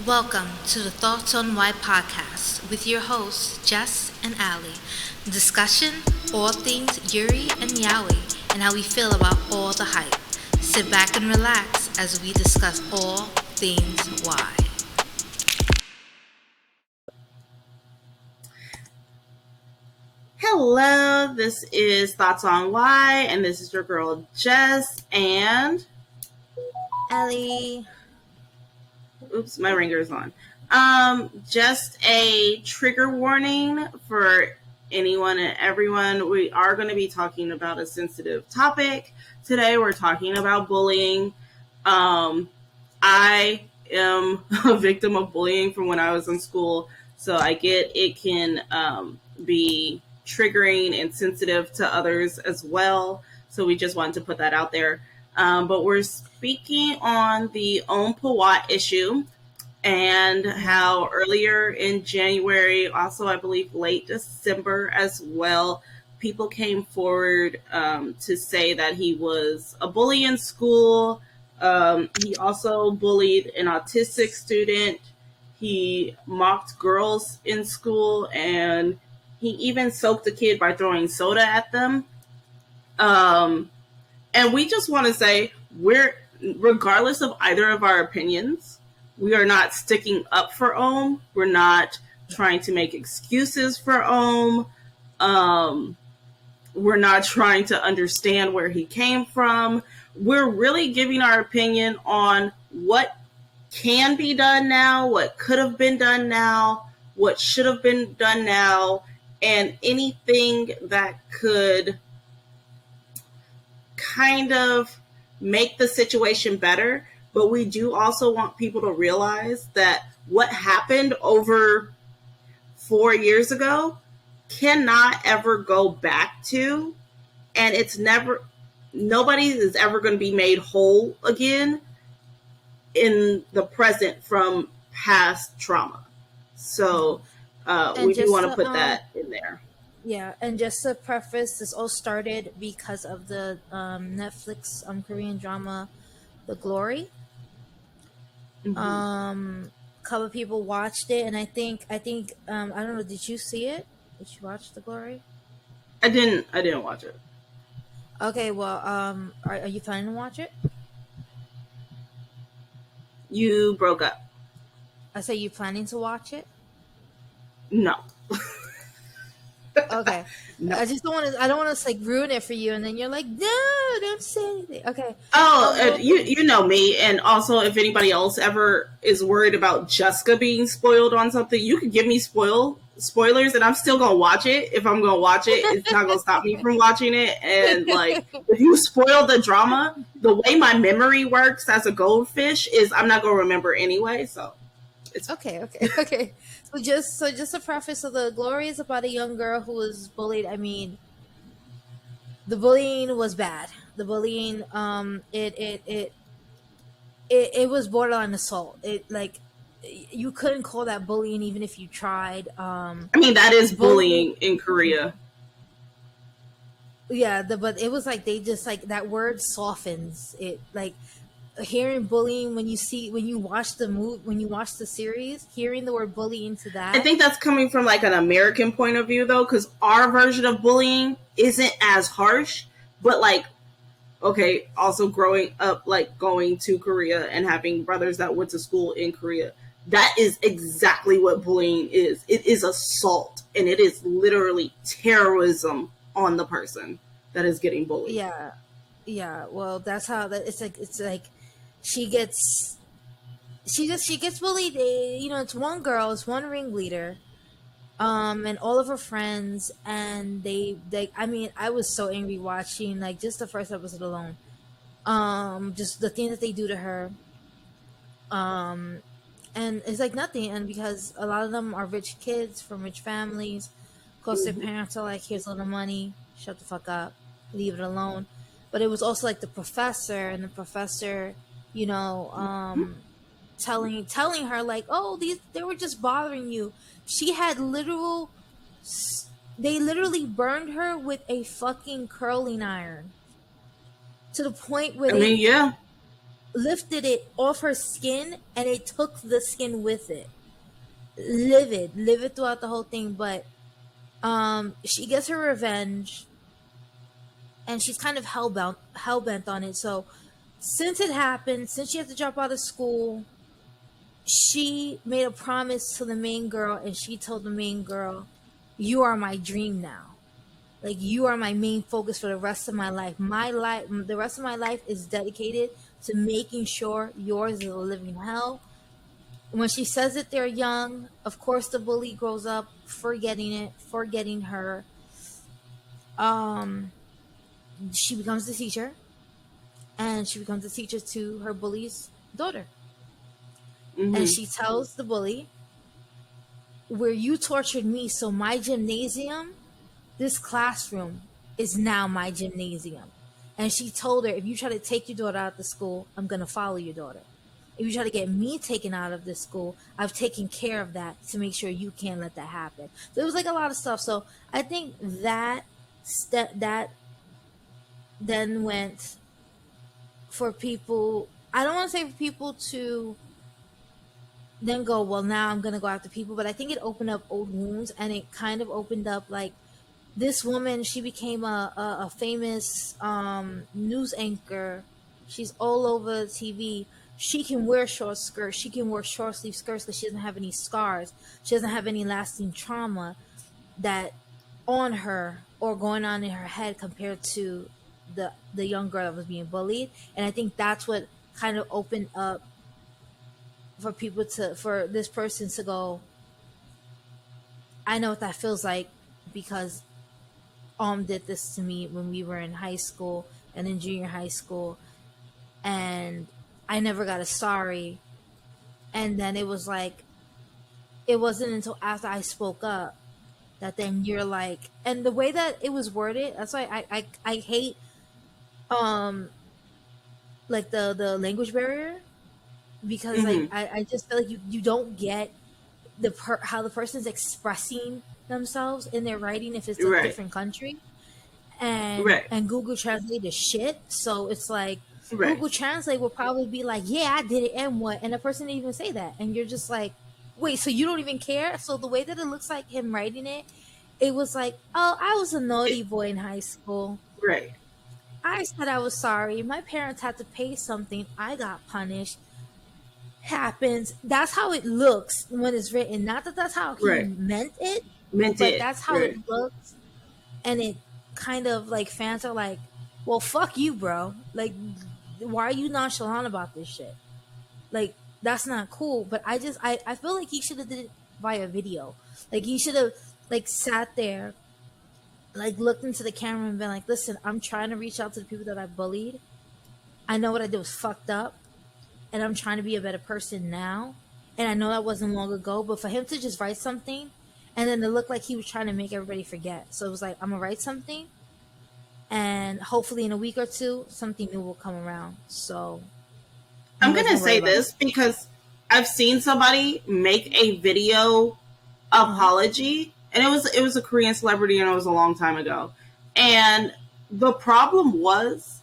Welcome to the Thoughts on Why podcast with your hosts, Jess and Allie. Discussion, all things Yuri and Yaoi, and how we feel about all the hype. Sit back and relax as we discuss all things why. Hello, this is Thoughts on Why, and this is your girl Jess, and Allie. oops, my ringer is on. Just a trigger warning for anyone and everyone. We are going to be talking about a sensitive topic today. We're talking about bullying. I am a victim of bullying from when I was in school, so I get it can be triggering and sensitive to others as well. So we just wanted to put that out there. But we're speaking on the Ohm Pawat issue and how earlier in January, also I believe late December as well, people came forward to say that he was a bully in school. He also bullied an autistic student. He mocked girls in school, and he even soaked a kid by throwing soda at them. And we just want to say regardless of either of our opinions, we are not sticking up for Ohm. We're not trying to make excuses for Ohm. We're not trying to understand where he came from. We're really giving our opinion on what can be done now, what could have been done now, what should have been done now, and anything that could kind of make the situation better. But we do also want people to realize that what happened over 4 years ago cannot ever go back to, and nobody is ever going to be made whole again in the present from past trauma. So we do want to put that in there. Yeah, and just to preface, this all started because of the Netflix Korean drama, The Glory. Mm-hmm. Couple people watched it, and I think I don't know. Did you see it? Did you watch The Glory? I didn't watch it. Okay, well, are you planning to watch it? You broke up. I say you planning to watch it. No. Okay, No. I just don't want to. I don't want to like ruin it for you, and then you're like, no, don't say anything. Okay. Oh, Well, you know me, and also if anybody else ever is worried about Jessica being spoiled on something, you can give me spoilers, and I'm still gonna watch it. If I'm gonna watch it, it's not gonna stop me from watching it. And like, if you spoil the drama, the way my memory works as a goldfish is I'm not gonna remember anyway. So it's okay, okay, okay. So just a preface. So the Glory is about a young girl who was bullied. I mean, the bullying was bad. The bullying, it was borderline assault. It like you couldn't call that bullying even if you tried. I mean that is Bullying, bullying in Korea. yeah. But it was like they just like that word softens it. Like hearing bullying when you watch when you watch the series, hearing the word bullying to I that. think that's coming from like an American point of view though, because our version of bullying isn't as harsh. But like, okay, also growing up, like going to Korea and having brothers that went to school in Korea, that is exactly what bullying is. It is assault, and it is literally terrorism on the person that is getting bullied. Yeah, yeah. Well, that's how that it's like she gets she gets bullied. You know, it's one girl, it's one ringleader, and all of her friends, and they. I mean, I was so angry watching like just the first episode alone. Just the thing that they do to her. Um, and it's like nothing, and because a lot of them are rich kids from rich families, of course their Mm-hmm. parents are like, here's a little money, shut the fuck up, leave it alone. But it was also like the professor, and the professor, you know, telling her like, oh, these they were just bothering you. She had literal they literally burned her with a fucking curling iron to the point where I mean, yeah, lifted it off her skin, and it took the skin with it. Livid throughout the whole thing. But she gets her revenge, and she's kind of hell bent on it. So since it happened, since she had to drop out of school, she made a promise to the main girl, and she told the main girl, "You are my dream now. Like, you are my main focus for the rest of my life. The rest of my life is dedicated to making sure yours is a living hell." When she says it, they're young. Of course, the bully grows up, forgetting her. Um, she becomes the teacher, and she becomes the teacher to her bully's daughter. And Mm-hmm. she tells the bully, "Where you tortured me, so my gymnasium, this classroom is now my gymnasium." And she told her, "If you try to take your daughter out of the school, I'm going to follow your daughter. If you try to get me taken out of this school, I've taken care of that to make sure you can't let that happen." So it was like a lot of stuff. So I think that then went for people. I don't want to say for people to then go, "Well, now I'm going to go after people," but I think it opened up old wounds, and it kind of opened up, like, this woman, she became a famous news anchor. She's all over TV. She can wear short skirts. She can wear short sleeve skirts because she doesn't have any scars. She doesn't have any lasting trauma that on her or going on in her head compared to the young girl that was being bullied. And I think that's what kind of opened up for this person to go, "I know what that feels like, because did this to me when we were in high school and in junior high school, and I never got a sorry." And then it was like, it wasn't until after I spoke up that then you're like, and the way that it was worded, that's why I hate like the language barrier, because like Mm-hmm. I just feel like you don't get how the person's expressing themselves in their writing if it's a Right. different country. and Right. and Google Translate is shit. So it's like Right. Google Translate will probably be like, "Yeah, I did it," and what, and the person didn't even say that, and you're just like, "Wait, so you don't even care?" So the way that it looks like him writing it, it was like, "Oh, I was a It, naughty boy in high school. right. I said I was sorry. My parents had to pay something. I got punished. Happens." That's how it looks when it's written. Not that that's how he Right. meant it, Meant but it. that's how it Right. looks. And it kind of like, fans are like, "Well, fuck you, bro. Like, why are you nonchalant about this shit? Like, that's not cool." But I feel like he should have did it via video. Like, he should have, like, sat there, like, looked into the camera and been like, "Listen, I'm trying to reach out to the people that I bullied. I know what I did was fucked up, and I'm trying to be a better person now. And I know that wasn't long ago." But for him to just write something, and then to look like he was trying to make everybody forget. So it was like, "I'm gonna write something, and hopefully in a week or two, something new will come around. So you I'm guys gonna don't worry say about it." this because I've seen somebody make a video Uh huh. apology, and it was a Korean celebrity, and it was a long time ago. And the problem was,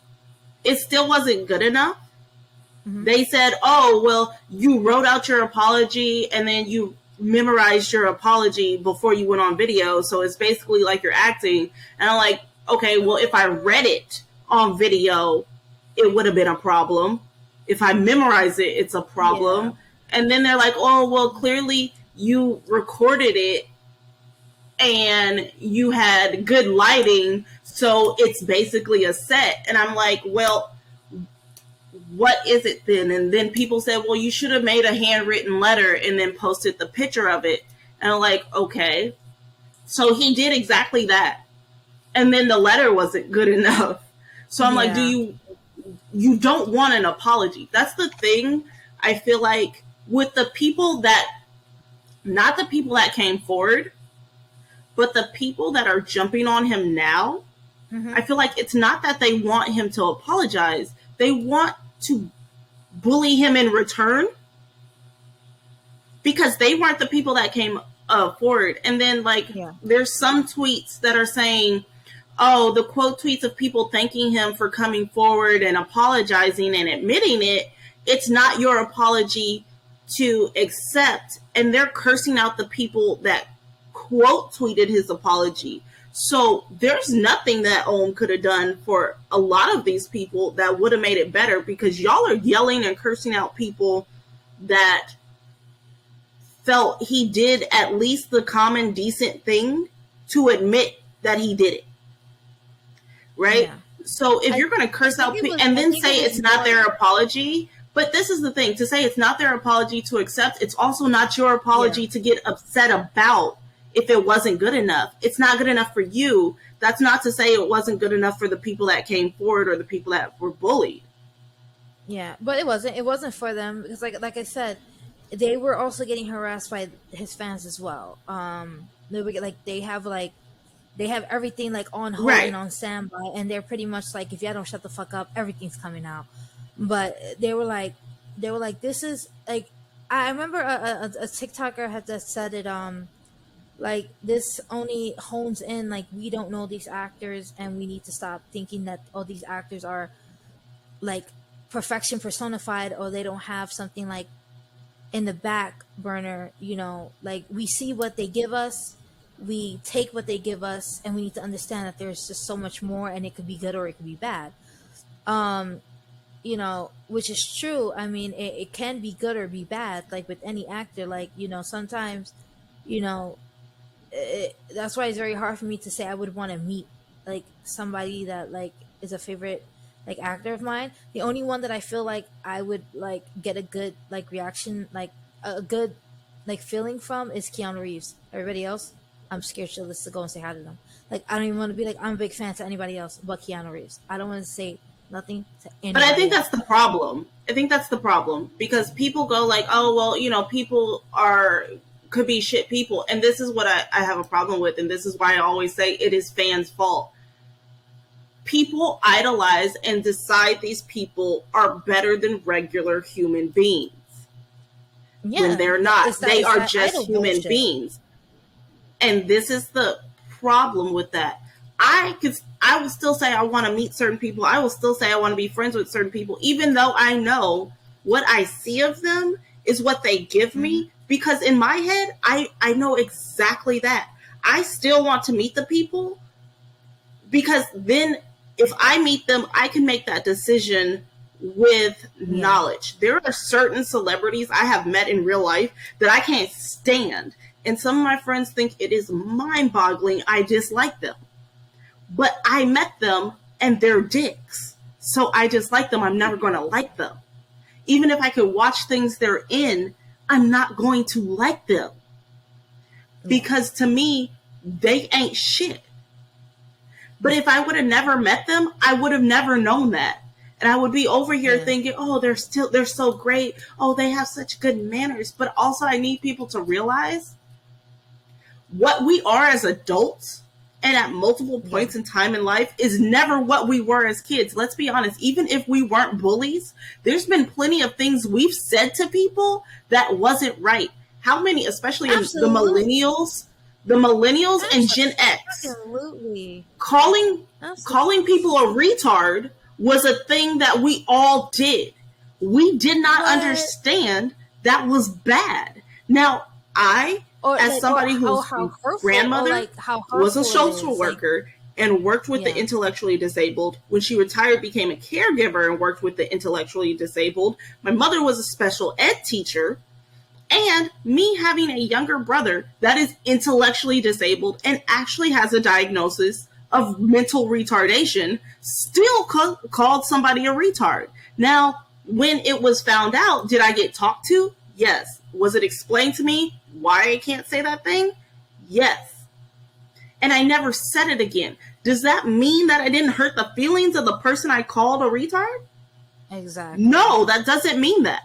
it still wasn't good enough. Mm-hmm. They said, "Oh, well, you wrote out your apology and then you memorized your apology before you went on video, so it's basically like you're acting." And I'm like, "Okay, well, if I read it on video, it would have been a problem. If I memorize it, it's a Yeah. problem." And then they're like, "Oh, well, clearly you recorded it and you had good lighting, so it's basically a set." And I'm like, "Well, what is it then?" And then people said, "Well, you should have made a handwritten letter and then posted the picture of it." And I'm like, "Okay." So he did exactly that. And then the letter wasn't good enough. So I'm like, Yeah. you don't want an apology. That's the thing. I feel like with the people that, not the people that came forward, but the people that are jumping on him now, Mm-hmm. I feel like it's not that they want him to apologize. They want to bully him in return because they weren't the people that came forward. And then, like, Yeah. there's some tweets that are saying, "Oh, the quote tweets of people thanking him for coming forward and apologizing and admitting it." it's not your apology to accept, and they're cursing out the people that quote tweeted his apology. So there's nothing that Ohm could have done for a lot of these people that would have made it better, because y'all are yelling and cursing out people that felt he did at least the common decent thing to admit that he did it. Right? Yeah. So if you're going to curse out people and then say it's not their apology, but this is the thing, to say it's not their apology to accept, it's also not your apology to get upset about if it wasn't good enough. It's not good enough for you. That's not to say it wasn't good enough for the people that came forward or the people that were bullied. Yeah, but it wasn't. It wasn't for them because, like I said, they were also getting harassed by his fans as well. They would get they have everything like on hold and on standby, and they're pretty much like, if y'all don't shut the fuck up, everything's coming out. But they were like, this is like, I remember a TikToker had just said it. Like, this only hones in, like, we don't know these actors, and we need to stop thinking that all these actors are like perfection personified, or they don't have something like in the back burner. Like, we see what they give us, we take what they give us, and we need to understand that there's just so much more, and it could be good or it could be bad. Which is true. I mean, it can be good or be bad, like with any actor. Like, sometimes, that's why it's very hard for me to say I would want to meet like somebody that like is a favorite like actor of mine. The only one that I feel like I would like get a good like reaction, like a good like feeling from, is Keanu Reeves. Everybody else, I'm scared shitless to go and say hi to them. Like, I don't even want to be like, I'm a big fan to anybody else but Keanu Reeves. I don't want to say nothing to anybody. But I think that's the problem. Because people go like, oh, well, people could be shit people. And this is what I have a problem with. And this is why I always say it is fans' fault. People idolize and decide these people are better than regular human beings. Yeah, when they're not. They are just human beings. And this is the problem with that. I will still say I want to meet certain people. I will still say I want to be friends with certain people, even though I know what I see of them is what they give me. Because in my head, I know exactly that. I still want to meet the people, because then if I meet them, I can make that decision with knowledge. There are certain celebrities I have met in real life that I can't stand. And some of my friends think it is mind-boggling I dislike them. But I met them and they're dicks. So I dislike them. I'm never going to like them. Even if I could watch things they're in, I'm not going to like them. Because to me, they ain't shit. But if I would have never met them, I would have never known that. And I would be over here thinking, oh, they're so great. Oh, they have such good manners. But also I need people to realize what we are as adults and at multiple points in time in life is never what we were as kids. Let's be honest. Even if we weren't bullies, there's been plenty of things we've said to people that wasn't right. How many, especially in the millennials and Gen X, calling people a retard was a thing that we all did. We did not understand that was bad. Now, as somebody whose grandmother was a social worker and worked with the intellectually disabled, when she retired, became a caregiver and worked with the intellectually disabled. My mother was a special ed teacher, and me having a younger brother that is intellectually disabled and actually has a diagnosis of mental retardation, still called somebody a retard. Now, when it was found out, did I get talked to? Yes. Was it explained to me why I can't say that thing? Yes. And I never said it again. Does that mean that I didn't hurt the feelings of the person I called a retard? Exactly. No, that doesn't mean that.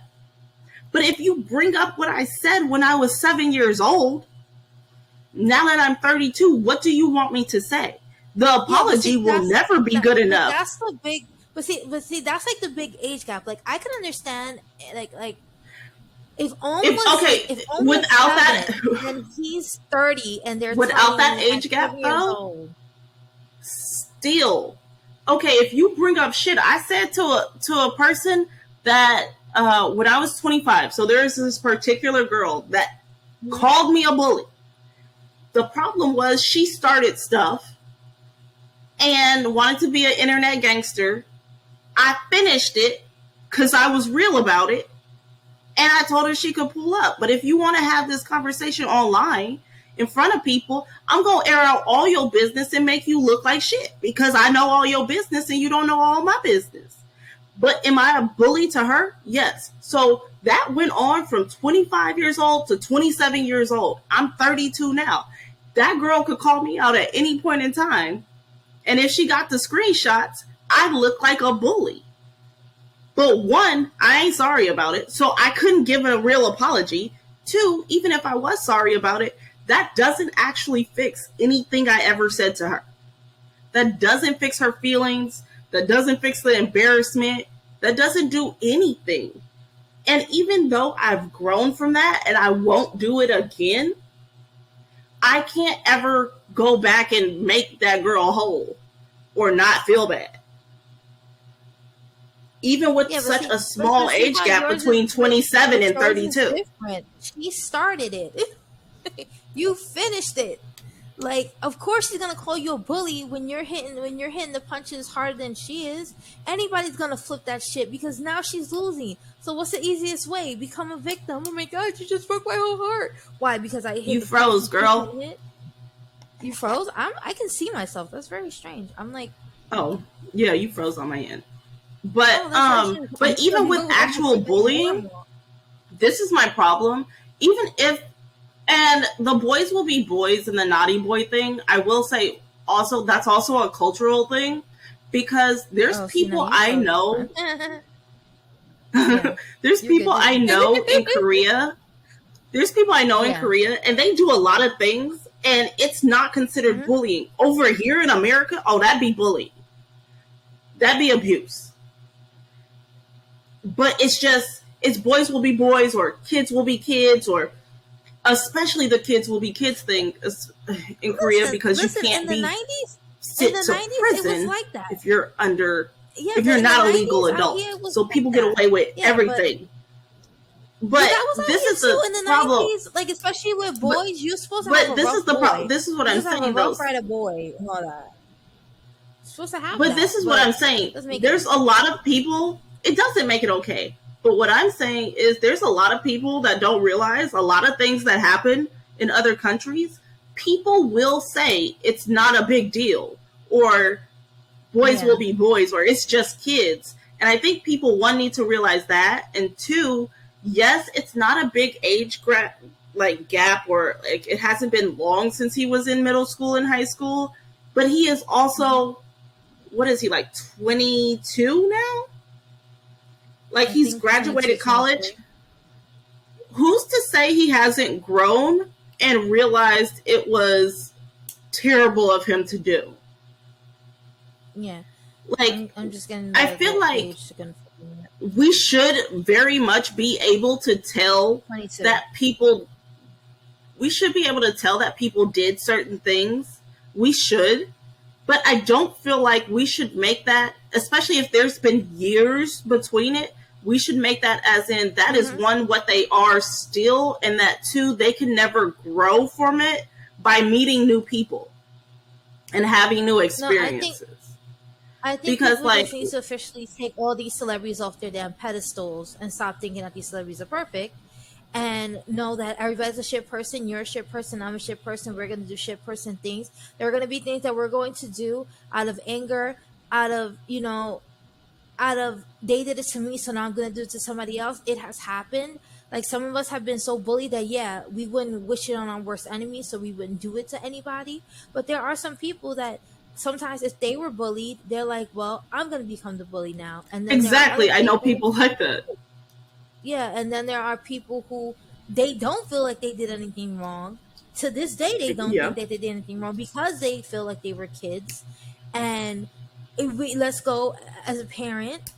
But if you bring up what I said when I was 7 years old, now that I'm 32, what do you want me to say? The apology will never be good enough. That's the big, but see, that's like the big age gap. Like, I can understand, like if only without that, and he's 30, and they're without that age gap though. Still, okay. If you bring up shit I said to a person that when I was 25. So there's this particular girl that Mhm. called me a bully. The problem was she started stuff and wanted to be an internet gangster. I finished it because I was real about it. And I told her she could pull up. But if you want to have this conversation online in front of people, I'm going to air out all your business and make you look like shit because I know all your business and you don't know all my business. But am I a bully to her? Yes. So that went on from 25 years old to 27 years old. I'm 32 now. That girl could call me out at any point in time. And if she got the screenshots, I look like a bully. But one, I ain't sorry about it, so I couldn't give a real apology. Two, even if I was sorry about it, that doesn't actually fix anything I ever said to her. That doesn't fix her feelings. That doesn't fix the embarrassment. That doesn't do anything. And even though I've grown from that and I won't do it again, I can't ever go back and make that girl whole or not feel bad. Even with Yeah, such a small but see age how gap yours is, between 27 and yours is 32. different. She started it. You finished it. Like, of course she's gonna call you a bully when you're hitting the punches harder than she is. Anybody's gonna flip that shit because now she's losing. So what's the easiest way? Become a victim. Oh my god, you just broke my whole heart. Why? Because I hit You the punches froze, you girl. couldn't hit. You froze. I can see myself. That's very strange. I'm like, Oh, yeah, you froze on my end. oh, that's actually But even with actual bullying, normal. this is my problem. Even if and the boys will be boys and the naughty boy thing, I will say also that's also a cultural thing because there's Oh, see, now people you I froze know again. Yeah, there's you're good. people You're I know in good. Korea. There's people I know in Yeah. Korea and they do a lot of things and it's not considered Hmm. bullying. Over here in America, oh that'd be bullying. That'd be abuse. But it's boys will be boys or kids will be kids or especially the kids will be kids thing in Korea because you Listen. In can't the be '90s, in sent the to '90s, it was prison like that. if you're under Yeah, if but you're in the not a legal '90s, out adult. here, it was So like people get that. away with Yeah, everything. but But that was out this here is too the in the problem. '90s. Like, especially with But boys, you're supposed to have but a this rough is the problem. boy. This is what You're I'm supposed to have a saying rough though. rider boy and all that. You're supposed to have But this that, is what but I'm saying. doesn't make it There's a okay. lot of people. It doesn't make it okay. But what I'm saying is there's a lot of people that don't realize a lot of things that happen in other countries. People will say it's not a big deal or boys will Yeah. be boys or it's just kids. And I think people one need to realize that and two, yes, it's not a big like gap or like it hasn't been long since he was in middle school and high school, but he is Mhm. also what is he like 22 now? Like I he's think 22, graduated college. 23. Who's to say he hasn't grown and realized it was terrible of him to do? Yeah. Like I'm just getting I feel the like age to confirm it. we should very much be able to tell 22. that people we should be able to tell that people did certain things. We should, but I don't feel like we should make that, especially if there's been years between it, we should make that as in that is Hmm. one, what they are still, and that two, they can never grow from it by meeting new people and having new No, experiences. I think Because, people like, just need to officially take all these celebrities off their damn pedestals and stop thinking that these celebrities are perfect and know that everybody's a shit person. You're a shit person. I'm a shit person. We're going to do shit person things. There are going to be things that we're going to do out of anger, out of, out of they did it to me, so now I'm going to do it to somebody else. It has happened. Like, some of us have been so bullied that, yeah, we wouldn't wish it on our worst enemy, so we wouldn't do it to anybody. But there are some people that sometimes if they were bullied, they're like, well, I'm going to become the bully now. And then there are other exactly, I know people, people like that. yeah, and then there are people who they don't feel like they did anything wrong. To this day, they don't Yeah. think that they did anything wrong because they feel like they were kids. And let's go as a parent.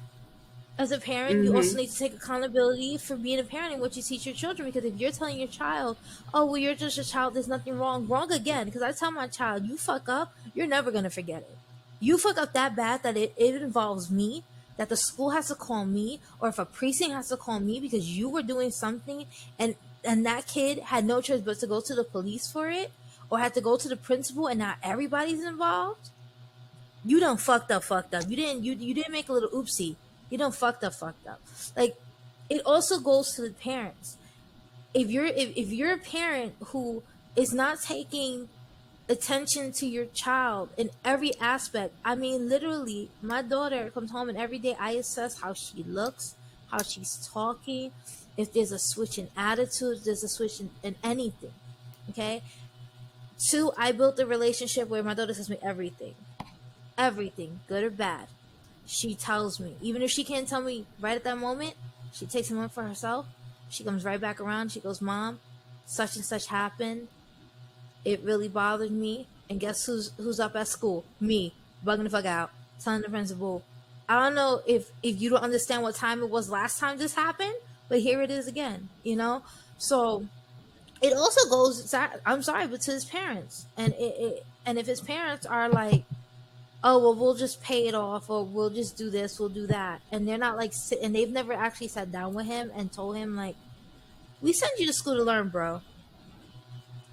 As a parent, you also Mm-hmm. need to take accountability for being a parent and what you teach your children. Because if you're telling your child, "Oh, well, you're just a child. There's nothing wrong," wrong again. Because I tell my child, "You fuck up, you're never gonna forget it. You fuck up that bad that it involves me. that the school has to call me, or if a precinct has to call me because you were doing something, and that kid had no choice but to go to the police for it, or had to go to the principal, and now everybody's involved, you done fucked up. You didn't make a little oopsie. You done fucked up. Like, it also goes to the parents. If you're a parent who is not taking attention to your child in every aspect. I mean, literally, my daughter comes home and every day I assess how she looks, how she's talking, if there's a switch in attitude, if there's a switch in anything. Okay? Two, I built a relationship where my daughter tells me everything. Everything, good or bad. She tells me. Even if she can't tell me right at that moment, she takes a moment for herself. She comes right back around. She goes, Mom, such and such happened. It really bothered me. And guess who's up at school? Me, bugging the fuck out, telling the principal. I don't know if you don't understand what time it was last time this happened, but here it is again. So it also goes. I'm sorry, but to his parents, and if his parents are like, oh well, we'll just pay it off, or we'll just do this, we'll do that, and they're not like, and they've never actually sat down with him and told him like, we send you to school to learn, bro.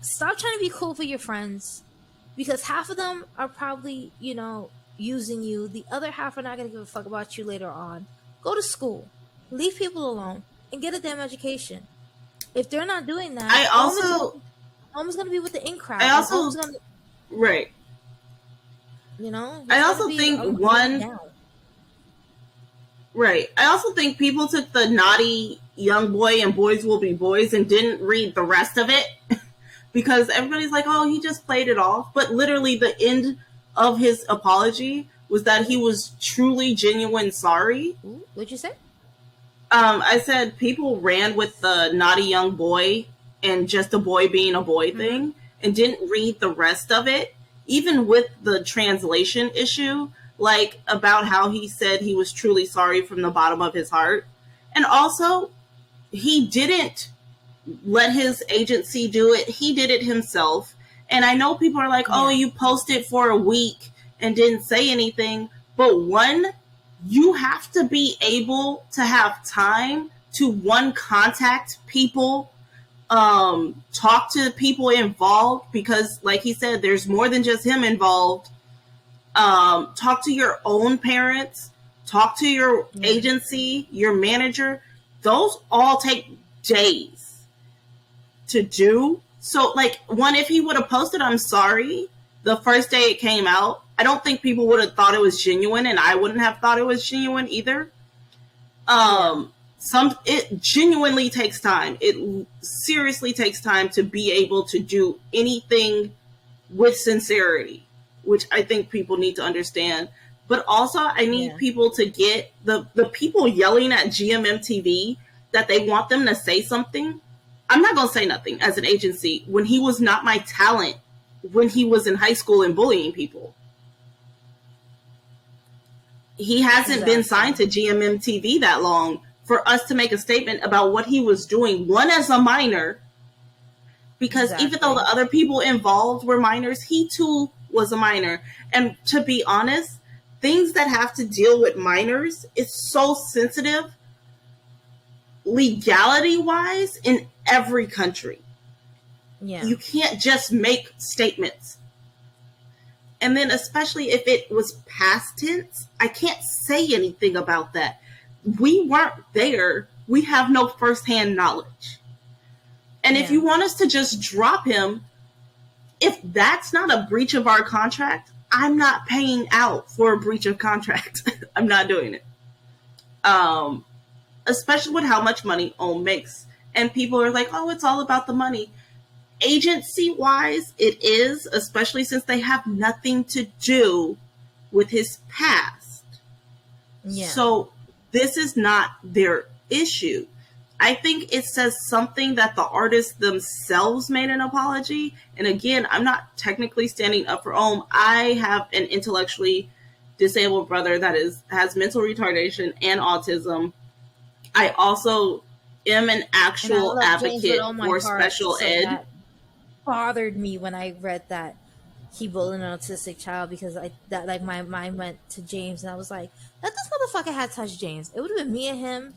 Stop trying to be cool for your friends, because half of them are probably, using you. The other half are not going to give a fuck about you later on. Go to school, leave people alone, and get a damn education. If they're not doing that, Home is going to be with the in crowd. Right. I also think Right. I also think people took the naughty young boy and boys will be boys and didn't read the rest of it. Because everybody's like, oh, he just played it off. But literally the end of his apology was that he was truly genuine sorry. Ooh, what'd you say? I said people ran with the naughty young boy and just a boy being a boy thing and didn't read the rest of it. Even with the translation issue, like about how he said he was truly sorry from the bottom of his heart. And also, he didn't let his agency do it. He did it himself. And I know people are like, oh, you posted for a week and didn't say anything. But one, you have to be able to have time to, one, contact people, talk to people involved, because like he said, there's more than just him involved. Talk to your own parents, talk to your agency, your manager. Those all take days to do. So like, one, if he would have posted I'm sorry the first day it came out, I don't think people would have thought it was genuine, and I wouldn't have thought it was genuine either. It genuinely takes time. It seriously takes time to be able to do anything with sincerity, which I think people need to understand. But also, I need people to get the people yelling at GMMTV that they want them to say something. I'm not going to say nothing as an agency when he was not my talent when he was in high school and bullying people. He hasn't been signed to GMMTV that long for us to make a statement about what he was doing, one, as a minor, because even though the other people involved were minors, he too was a minor. And to be honest, things that have to deal with minors is so sensitive legality-wise in every country. Yeah. You can't just make statements. And then especially if it was past tense, I can't say anything about that. We weren't there. We have no firsthand knowledge. And if you want us to just drop him, if that's not a breach of our contract, I'm not paying out for a breach of contract. I'm not doing it. Especially with how much money Ohm makes. And people are like, oh, it's all about the money. Agency-wise, it is, especially since they have nothing to do with his past. Yeah. So this is not their issue. I think it says something that the artists themselves made an apology. And again, I'm not technically standing up for Ohm. I have an intellectually disabled brother that has mental retardation and autism. I also am an actual advocate for special ed. That bothered me when I read that. he bullied an autistic child because I that like my mind went to James and I was like, that this motherfucker had touched James. It would have been me and him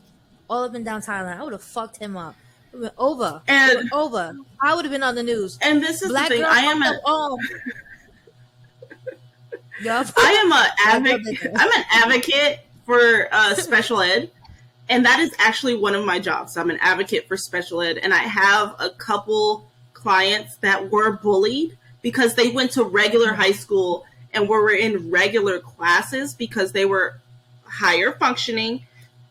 all up and down Thailand. I would have fucked him up. It would have been over. It And would over. I would have been on the news. and this is the Black thing. girl fucked up. Oh, yup. I am Black girl did that. I'm an advocate for special ed, and that is actually one of my jobs. I'm an advocate for special ed, and I have a couple clients that were bullied because they went to regular high school and were in regular classes because they were higher functioning,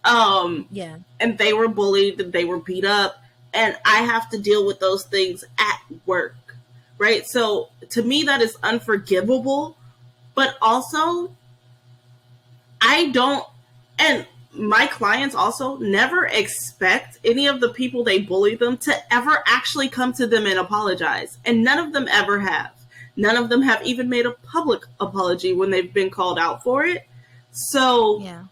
Yeah. and they were bullied, they were beat up, and I have to deal with those things at work, right? So to me, that is unforgivable. But also, I don't, and my clients also never expect any of the people they bully them to ever actually come to them and apologize. And none of them ever have. None of them have even made a public apology when they've been called out for it. So Yeah.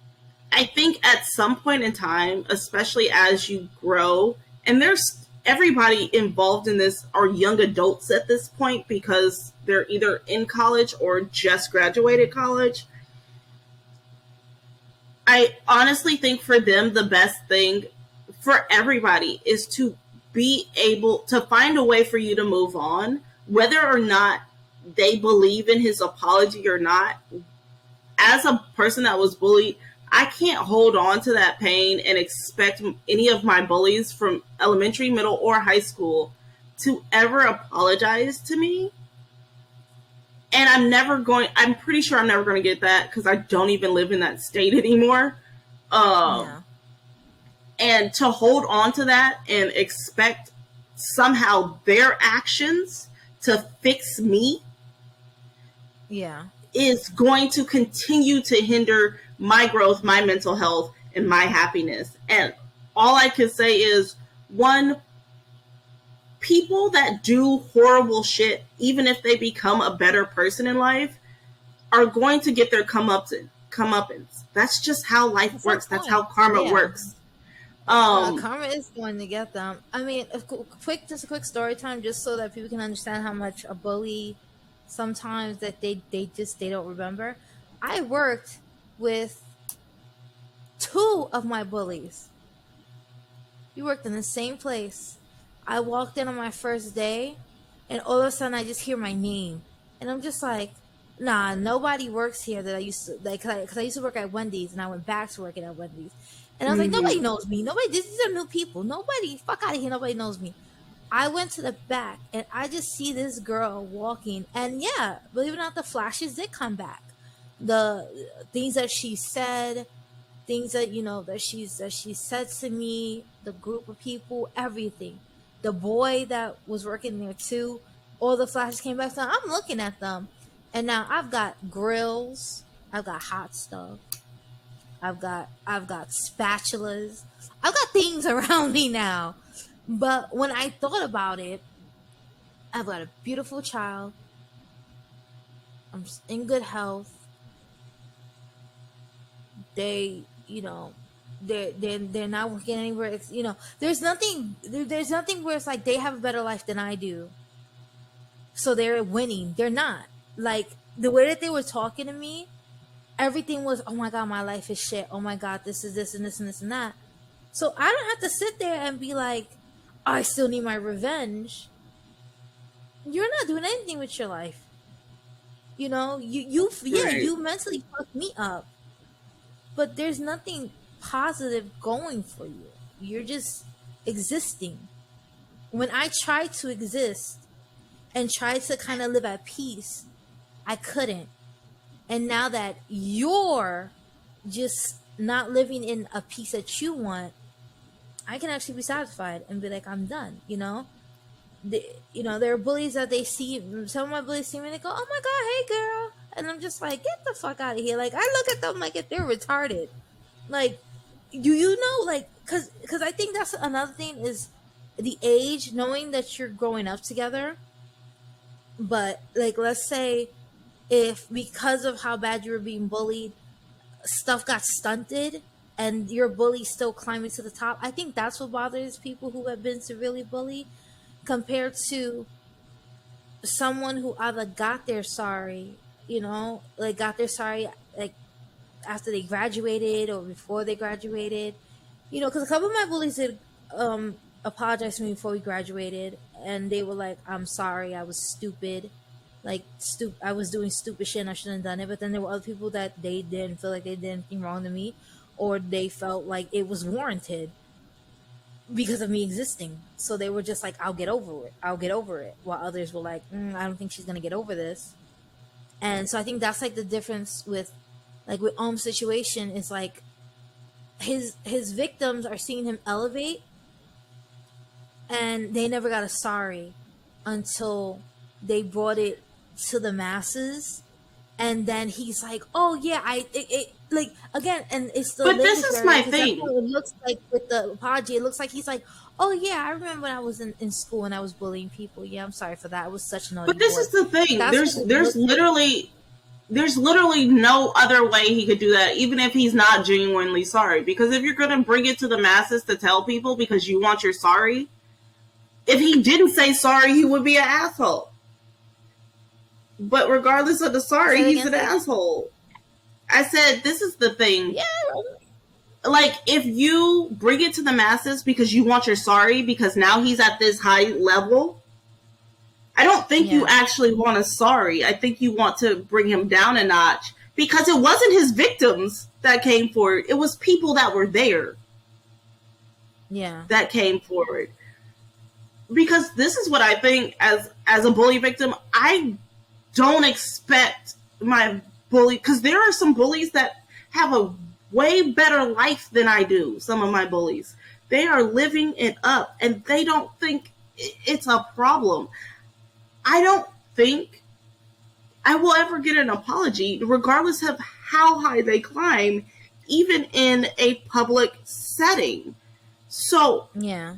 I think at some point in time, especially as you grow, and there's everybody involved in this are young adults at this point because they're either in college or just graduated college. I honestly think for them, the best thing for everybody is to be able to find a way for you to move on, whether or not they believe in his apology or not. As a person that was bullied, I can't hold on to that pain and expect any of my bullies from elementary, middle, or high school to ever apologize to me. And I'm pretty sure I'm never going to get that because I don't even live in that state anymore. Um, Yeah. and to hold on to that and expect somehow their actions to fix me Yeah. is going to continue to hinder my growth, my mental health, and my happiness. And all I can say is, one, people that do horrible shit, even if they become a better person in life, are going to get their comeuppance. That's just how life That's my works. That's how point. karma Yeah. works. Um, Karma is going to get them. I mean, just a quick story time, just so that people can understand how much a bully sometimes that they don't remember. I worked with two of my bullies. We worked in the same place. I walked in on my first day, and all of a sudden I just hear my name, and I'm just like, nah, nobody works here that I used to like, because I used to work at Wendy's, and I went back to working at Wendy's, and I was like, nobody mhm. knows me. Nobody. These are new people. Nobody. Fuck out of here. Nobody knows me. I went to the back, and I just see this girl walking, and yeah, believe it or not, the flashes did come back. The things that she said, things that that she said to me, the group of people, everything. The boy that was working there too, all the flashes came back. So I'm looking at them, and now I've got grills, I've got hot stuff, I've got spatulas, I've got things around me now. But when I thought about it, I've got a beautiful child. I'm in good health. They, they're not working anywhere. There's nothing where it's like they have a better life than I do, so they're winning. They're not. Like the way that they were talking to me, everything was, oh my god, my life is shit. Oh my god, this is this and this and this and that. So I don't have to sit there and be like, I still need my revenge. You're not doing anything with your life. Yeah, Right. you mentally fucked me up, but there's nothing positive going for you. You're just existing. When I tried to exist and tried to kind of live at peace, I couldn't. And now that you're just not living in a peace that you want, I can actually be satisfied and be like, I'm done. There are bullies that they see. Some of my bullies see me and they go, "Oh my god, hey girl," and I'm just like, "Get the fuck out of here!" Like I look at them like if they're retarded. Like, do you know? Like, cause I think that's another thing is the age, knowing that you're growing up together. But like, let's say if because of how bad you were being bullied, stuff got stunted and your bully's still climbing to the top. I think that's what bothers people who have been severely bullied compared to someone who either got their sorry, like got their sorry, like after they graduated or before they graduated, because a couple of my bullies did apologize to me before we graduated, and they were like, "I'm sorry, I was stupid, like I was doing stupid shit and I shouldn't have done it." But then there were other people that they didn't feel like they did anything wrong to me, or they felt like it was warranted because of me existing. So they were just like, "I'll get over it. I'll get over it." While others were like, "I don't think she's gonna get over this." And so I think that's like the difference with Ohm's situation is like his victims are seeing him elevate, and they never got a sorry until they brought it to the masses, and then he's like, "Oh yeah, like again," and it's the But this language is barrier my because that's thing. what it looks like with the apology. It looks like he's like, "Oh yeah, I remember when I was in school and I was bullying people. Yeah, I'm sorry for that. I was such a naughty But this boy." is the thing. That's what it looks like. There's literally no other way he could do that, even if he's not genuinely sorry. Because if you're going to bring it to the masses to tell people because you want your sorry, if he didn't say sorry, he would be an asshole. But regardless of the sorry, he's an asshole. I said, this is the thing. Yeah. Like, if you bring it to the masses because you want your sorry, because now he's at this high level, I don't think you actually want a sorry. I think you want to bring him down a notch because it wasn't his victims that came forward. It was people that were there. Yeah. That came forward. Because this is what I think as a bully victim, I don't expect my bully, because there are some bullies that have a way better life than I do. Some of my bullies, they are living it up and they don't think it's a problem. I don't think I will ever get an apology, regardless of how high they climb, even in a public setting. So, yeah,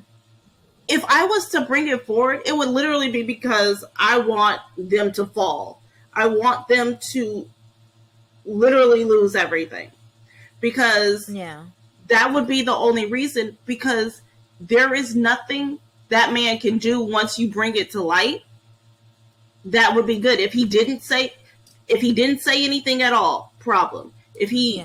if I was to bring it forward, it would literally be because I want them to fall. I want them to literally lose everything. Because that would be the only reason, because there is nothing that man can do once you bring it to light that would be good. If he didn't say anything at all, problem. If he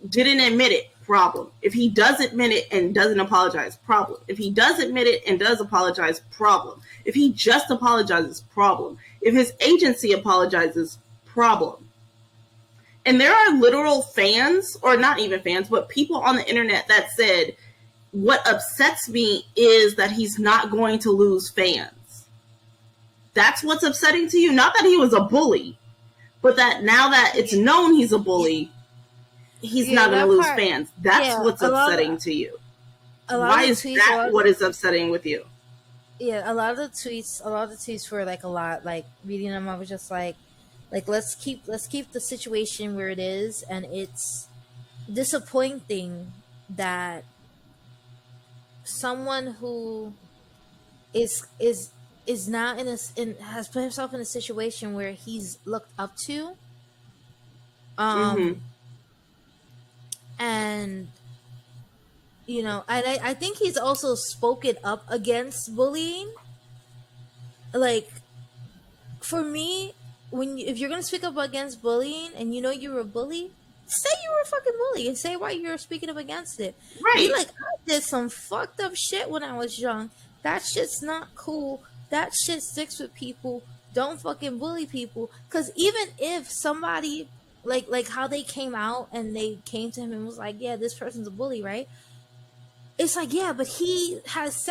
didn't admit it, problem. If he does admit it and doesn't apologize, problem. If he does admit it and does apologize, problem. If he just apologizes, problem. If his agency apologizes, problem. And there are literal fans, or not even fans, but people on the internet that said, what upsets me is that he's not going to lose fans. That's what's upsetting to you? Not that he was a bully, but that now that it's known he's a bully, he's not going to lose fans. That's what's upsetting to you. Why is that what is upsetting with you? Yeah, a lot of the tweets were like a lot, like reading them, I was just like let's keep the situation where it is, and it's disappointing that someone who is now has put himself in a situation where he's looked up to, and I think he's also spoken up against bullying. Like, for me, if you're gonna speak up against bullying and you're a bully, say you were a fucking bully and say why you're speaking up against it. Right. Be like, I did some fucked up shit when I was young. That shit's not cool. That shit sticks with people. Don't fucking bully people. Because even if somebody, like how they came out and they came to him and was like, yeah, this person's a bully, right? It's like, yeah, but he has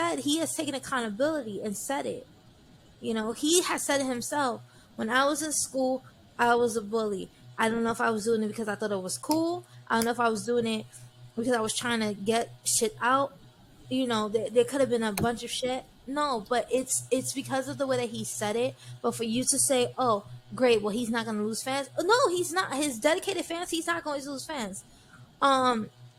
taken accountability and said it. He has said it himself. When I was in school, I was a bully. I don't know if I was doing it because I thought it was cool. I don't know if I was doing it because I was trying to get shit out. There could have been a bunch of shit. No, but it's because of the way that he said it. But for you to say, oh, great, well, he's not going to lose fans. No, he's not. His dedicated fans, he's not going to lose fans.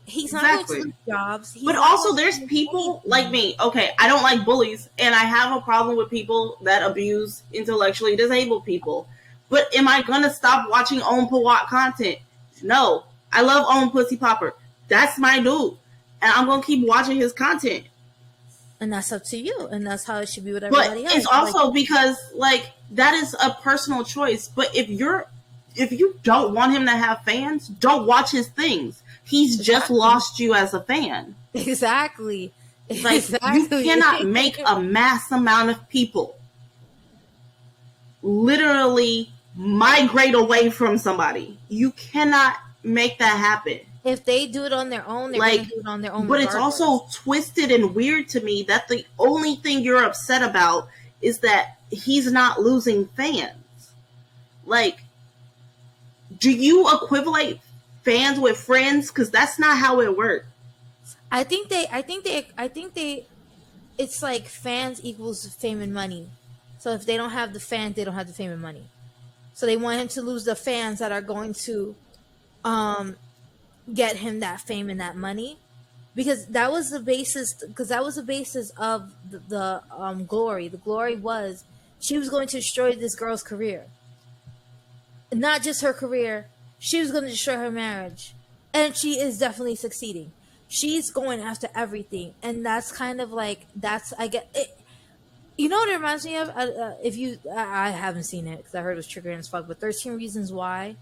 He's not going to lose jobs. But also, there's people like me. Okay, I don't like bullies, and I have a problem with people that abuse intellectually disabled people. But am I going to stop watching Ohm Pawat content? No. I love Ohm Pussy Popper. That's my dude. And I'm going to keep watching his content. And that's up to you, and that's how it should be with But everybody it's else. Like, also because like that is a personal choice. But if you don't want him to have fans, don't watch his things. He's just exactly, lost you as a fan. exactly, Like you cannot exactly. make a mass amount of people literally migrate away from somebody. You cannot make that happen. If they do it on their own, they're gonna Like, do it on their own but it's regardless. also twisted and weird to me that the only thing you're upset about is that he's not losing fans. Like, do you equivalate fans with friends? Because that's not how it works. I think they it's like fans equals fame and money. So if they don't have the fans, they don't have the fame and money. So they want him to lose the fans that are going to um get him that fame and that money, because that was the basis, of the glory. The glory was she was going to destroy this girl's career. Not just her career, she was going to destroy her marriage. And she is definitely succeeding. She's going after everything. And that's kind of like, that's, I get it. You know what it reminds me of? If you, I haven't seen it because I heard it was triggering as fuck, but 13 Reasons Why,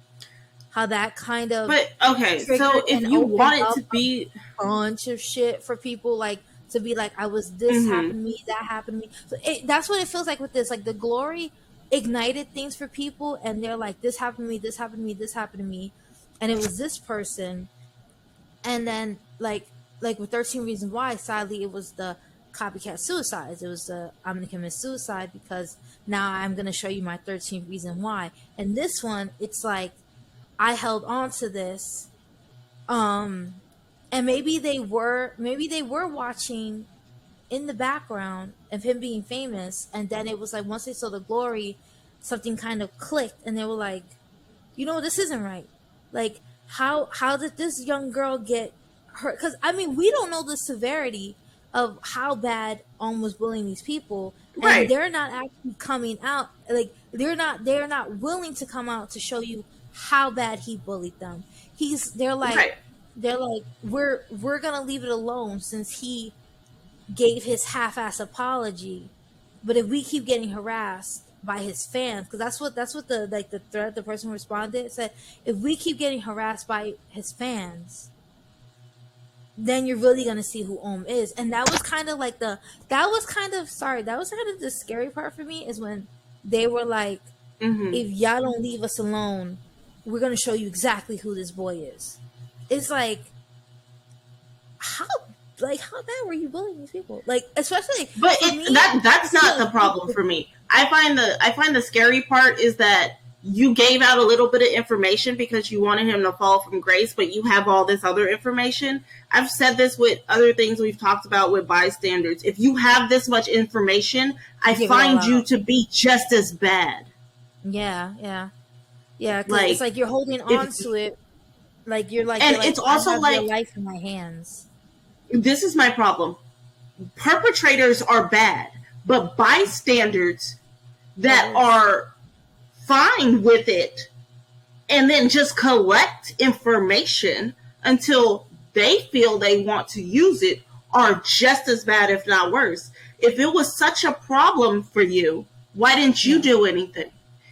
how that kind of But okay, so triggered if and you opened want it up to be, a bunch of shit for people, like, to be like, I was, this mm-hmm, happened to me, that happened to me. So that's what it feels like with this. Like, the glory ignited things for people, and they're like, this happened to me, this happened to me, this happened to me. And it was this person. And then, like with 13 Reasons Why, sadly, it was the copycat suicides. It was the, I'm gonna commit suicide because now I'm gonna show you my 13th reason why. And this one, it's like, I held on to this, um and maybe they were watching in the background of him being famous, and then it was like, once they saw the glory, something kind of clicked, and they were like, this isn't right. Like, how did this young girl get hurt? Because I mean, we don't know the severity of how bad was bullying these people, and right, they're not actually coming out. Like, they're not willing to come out to show you how bad he bullied them. They're like, right, we're gonna leave it alone since he gave his half-ass apology. But if we keep getting harassed by his fans, because that's what the thread, the person who responded said, if we keep getting harassed by his fans, then you're really gonna see who Ohm is. And that was kind of like the scary part for me, is when they were like, mm-hmm. if y'all don't leave us alone, we're gonna show you exactly who this boy is. It's like, how how bad were you bullying these people? Like, especially But for me, that's not the problem for me. I find the scary part is that you gave out a little bit of information because you wanted him to fall from grace, but you have all this other information. I've said this with other things we've talked about with bystanders. If you have this much information, I give it all find you out. to be just as bad. Yeah, yeah, yeah. Because it's Like like you're holding if on to it. Like, you're like, and it's I also have your like life in my hands. this is my problem. Perpetrators are bad, but bystanders It that is. are fine with it and then just collect information until they feel they want to use it are just as bad, if not worse. If it was such a problem for you, why didn't you Yeah, do anything?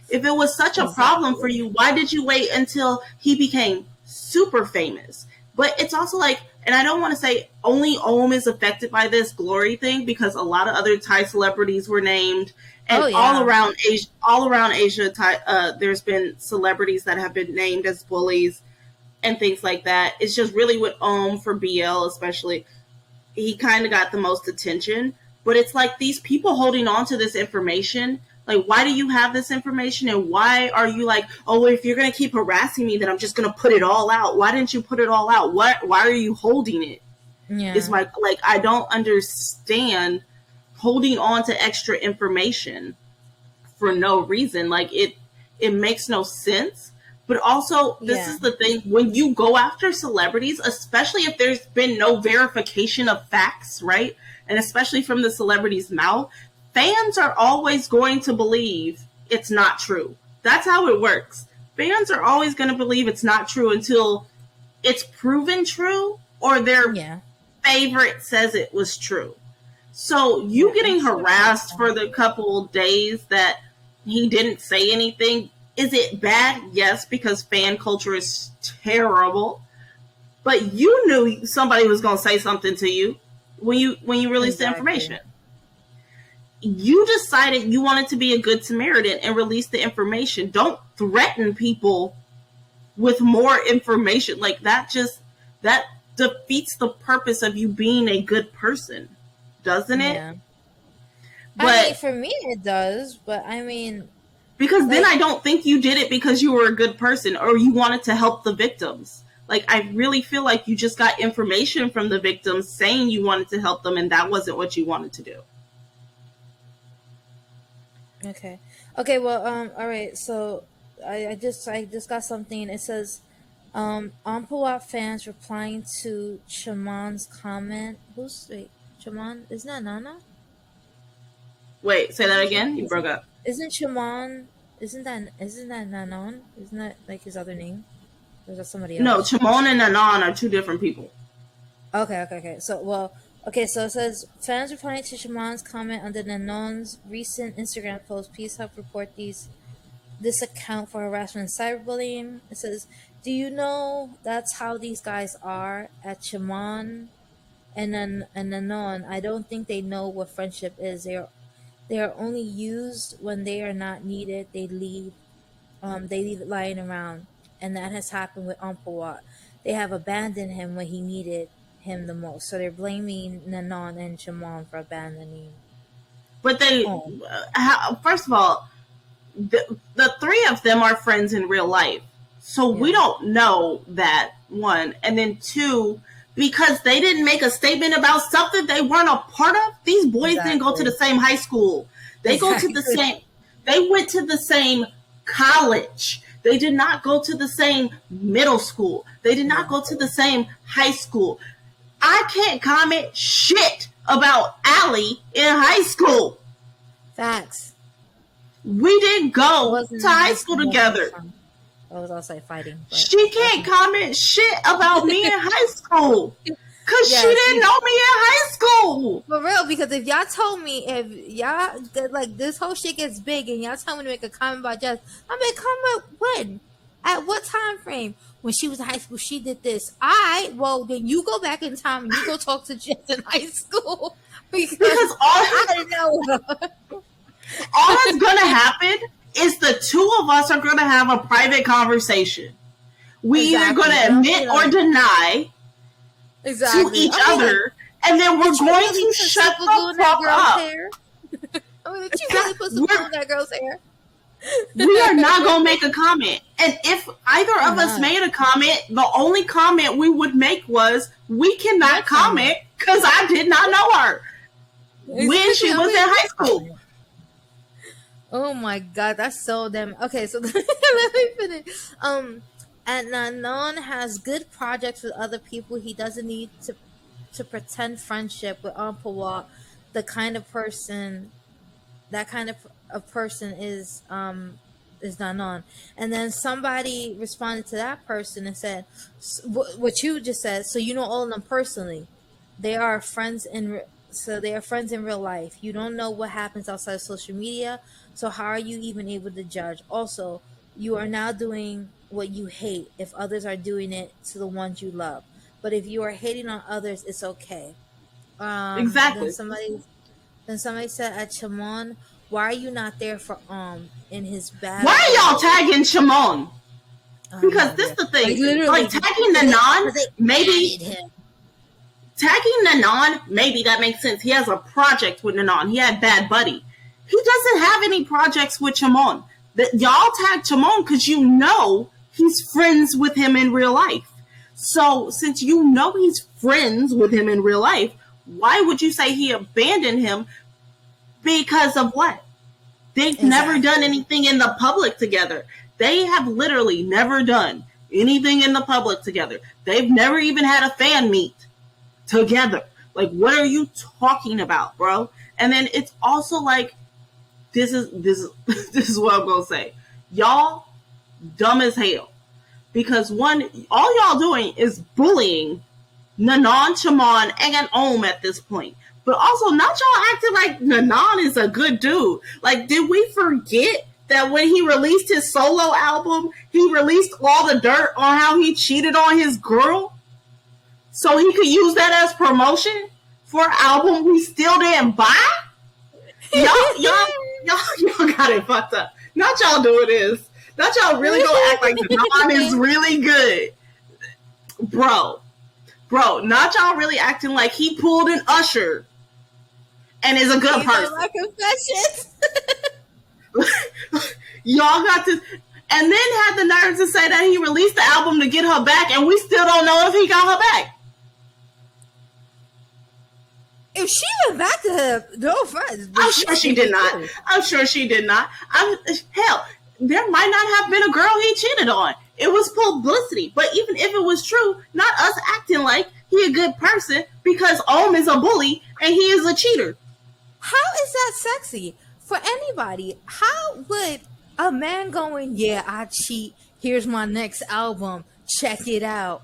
If it was such a problem for exactly. you, why did you wait until he became super famous? But it's also like, and I don't want to say only Ohm is affected by this glory thing, because a lot of other Thai celebrities were named, Oh and yeah, all around Asia, there's been celebrities that have been named as bullies and things like that. It's just really with Ohm for BL, especially, he kind of got the most attention. But it's like these people holding on to this information. Like, why do you have this information? And why are you like, oh, if you're going to keep harassing me, then I'm just going to put it all out. Why didn't you put it all out? Why are you holding it? Is yeah, my, like, I don't understand holding on to extra information for no reason. Like, it makes no sense. But also, this yeah, is the thing, when you go after celebrities, especially if there's been no verification of facts, right? And especially from the celebrity's mouth, fans are always going to believe it's not true. That's how it works. Fans are always going to believe it's not true until it's proven true or their yeah, favorite says it was true. So you Yeah, getting Instagram. harassed for the couple days that he didn't say anything, is it bad? Yes, because fan culture is terrible. But you knew somebody was going to say something to you when you released the Exactly. information. You decided you wanted to be a good Samaritan and release the information. Don't threaten people with more information. Like that defeats the purpose of you being a good person, doesn't it? Yeah. I mean, But for me it does, but I mean, because then like, I don't think you did it because you were a good person or you wanted to help the victims. Like, I really feel like you just got information from the victims saying you wanted to help them and that wasn't what you wanted to do. okay. Okay, well, all right. So I just got something. It says Ohm Pawat fans replying to Chamon's comment. Wait, Chamon? Isn't that Nana? Wait, say that Isn't again? You broke isn't up. isn't Chamon? Isn't that Nanon? Isn't that like his other name? Or is that somebody No, else? Timon and Anon are two different people. Okay. So, well, okay. So it says fans replying to Shaman's comment under Nanon's recent Instagram post. Please help report this account for harassment and cyberbullying. It says, "Do you know that's how these guys are at Shaman and Nanon? I don't think they know what friendship is. They are only used when they are not needed. They leave it lying around, and that has happened with Ampawat. They have abandoned him when he needed him the most. So they're blaming Nanon and Jamon for abandoning But they, Om. first of all, the three of them are friends in real life. So we Yeah, don't know that, one. And then two, because they didn't make a statement about something they weren't a part of, these boys didn't go to the exactly. same high school. They go to the Exactly. same, they went to the same college. They did not go to the same middle school. They did not go to Exactly. the same high school. I can't comment shit about Allie in high school. Facts. We didn't I go wasn't to in high high school school most of the together. time. I was outside fighting, but She that's can't comment shit about me in high school because she yeah, didn't see, know me in high school. for real, because if y'all told me, if y'all like this whole shit gets big and y'all tell me to make a comment about Jess, I make comment when? At what time frame? When she was in high school, she did this. Well, then you go back in time and you go talk to Jess in high school because Because all I didn't know her. all that's gonna happen is the two of us are gonna have a private conversation. We either Exactly. gonna And I'll be admit or like, deny to exactly. each I'll be like, other, and then we're did you going really to put shut super glue the in that fuck girl's up. hair? I mean, did you really put super glue We're in that girl's hair? we are not going to make a comment. And if either We're of us not. made a comment, the only comment we would make was, we No cannot comment. comment because I did not know her when Exactly. she I was in mean, high no school. comment. Oh my god, that's so damn. Okay, so let me finish. And Nanon has good projects with other people. He doesn't need to pretend friendship with Ampawat. The kind of person that kind of a person is Nanon. And then somebody responded to that person and said, What you just said. So you know all of them personally. They are friends so they are friends in real life. You don't know what happens outside of social media. So how are you even able to judge? Also, you are now doing what you hate if others are doing it to the ones you love. But if you are hating on others, it's okay. Um, then Exactly. somebody then somebody said at Chamon, why are you not there for in his Why bad are y'all day? tagging Shimon? I have no Because this idea. the Like thing. literally, Like, tagging because Nanon, they maybe added him. tagging Nanon, maybe that makes sense. He has a project with Nanon. He had Bad Buddy. He doesn't have any projects with Shimon. That y'all tag Shimon because you know he's friends with him in real life. So since you know he's friends with him in real life, why would you say he abandoned him? Because of what? They've never done Exactly. anything in the public together. They have literally never done anything in the public together. They've never even had a fan meet together. Like, what are you talking about, bro? And then it's also like, this is this is what I'm gonna say. Y'all dumb as hell. Because one, all y'all doing is bullying Nanon, Chaman, and Ohm at this point. But also, not y'all acting like Nanan is a good dude. Like, did we forget that when he released his solo album, he released all the dirt on how he cheated on his girl? So he could use that as promotion for an album we still didn't buy? Y'all got it fucked up. Not y'all doing this. Not y'all really gonna act like Nanan is really good. Bro, not y'all really acting like he pulled an Usher and is a good person. My confessions. Y'all got to, and then had the nerve to say that he released the album to get her back, and we still don't know if he got her back. If she went back to her, no offense. I'm sure she did not. I'm sure she did not. Hell, there might not have been a girl he cheated on. It was publicity. But even if it was true, not us acting like he a good person because Ohm is a bully and he is a cheater. How is that sexy for anybody? How would a man going, yeah, I cheat, here's my next album, check it out.